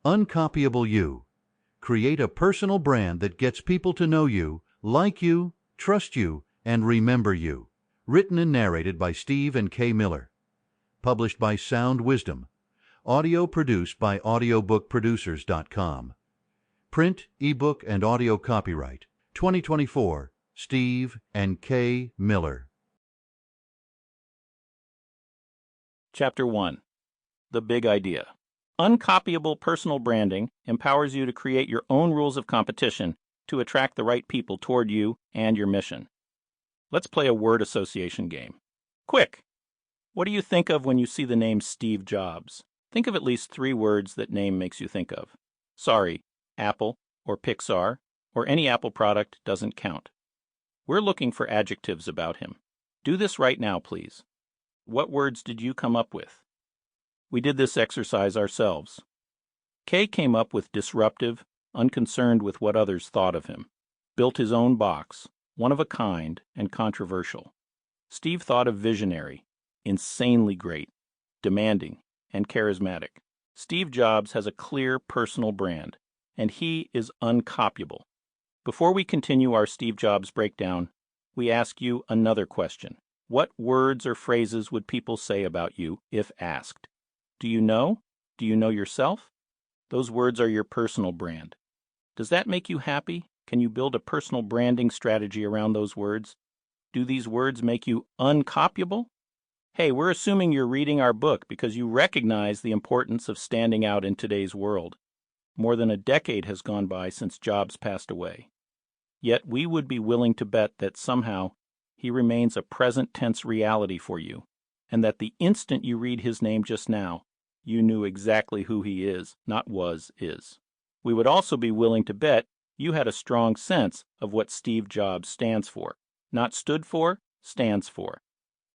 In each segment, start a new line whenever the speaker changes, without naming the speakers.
Uncopyable You. Create a personal brand that gets people to know you, like you, trust you, and remember you. Written and narrated by Steve and Kay Miller. Published by Sound Wisdom. Audio produced by audiobookproducers.com. Print, ebook, and audio copyright 2024, Steve and Kay Miller.
Chapter 1. The Big Idea. Uncopyable personal branding empowers you to create your own rules of competition to attract the right people toward you and your mission. Let's play a word association game. Quick! What do you think of when you see the name Steve Jobs? Think of at least 3 words that name makes you think of. Sorry, Apple, or Pixar, or any Apple product doesn't count. We're looking for adjectives about him. Do this right now, please. What words did you come up with? We did this exercise ourselves. Kay came up with disruptive, unconcerned with what others thought of him. Built his own box, one of a kind and controversial. Steve thought of visionary, insanely great, demanding, and charismatic. Steve Jobs has a clear personal brand, and he is uncopyable. Before we continue our Steve Jobs breakdown, we ask you another question. What words or phrases would people say about you if asked? Do you know? Do you know yourself? Those words are your personal brand. Does that make you happy? Can you build a personal branding strategy around those words? Do these words make you uncopyable? Hey, we're assuming you're reading our book because you recognize the importance of standing out in today's world. More than a decade has gone by since Jobs passed away. Yet we would be willing to bet that somehow he remains a present tense reality for you, and that the instant you read his name just now, you knew exactly who he is, not was, is. We would also be willing to bet you had a strong sense of what Steve Jobs stands for. Not stood for, stands for.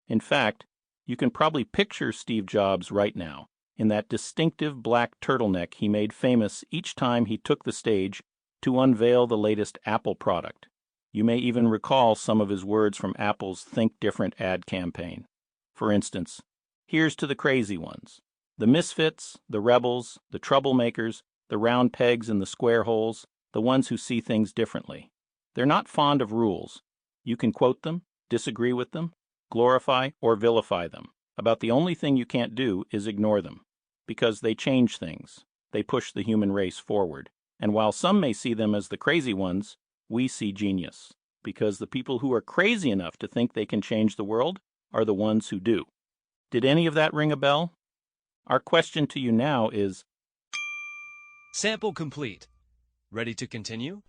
In fact, you can probably picture Steve Jobs right now in that distinctive black turtleneck he made famous each time he took the stage to unveil the latest Apple product. You may even recall some of his words from Apple's Think Different ad campaign. For instance, here's to the crazy ones. The misfits, the rebels, the troublemakers, the round pegs in the square holes, the ones who see things differently. They're not fond of rules. You can quote them, disagree with them, glorify or vilify them. About the only thing you can't do is ignore them. Because they change things. They push the human race forward. And while some may see them as the crazy ones, we see genius. Because the people who are crazy enough to think they can change the world are the ones who do. Did any of that ring a bell? Our question to you now is...
Sample complete. Ready to continue?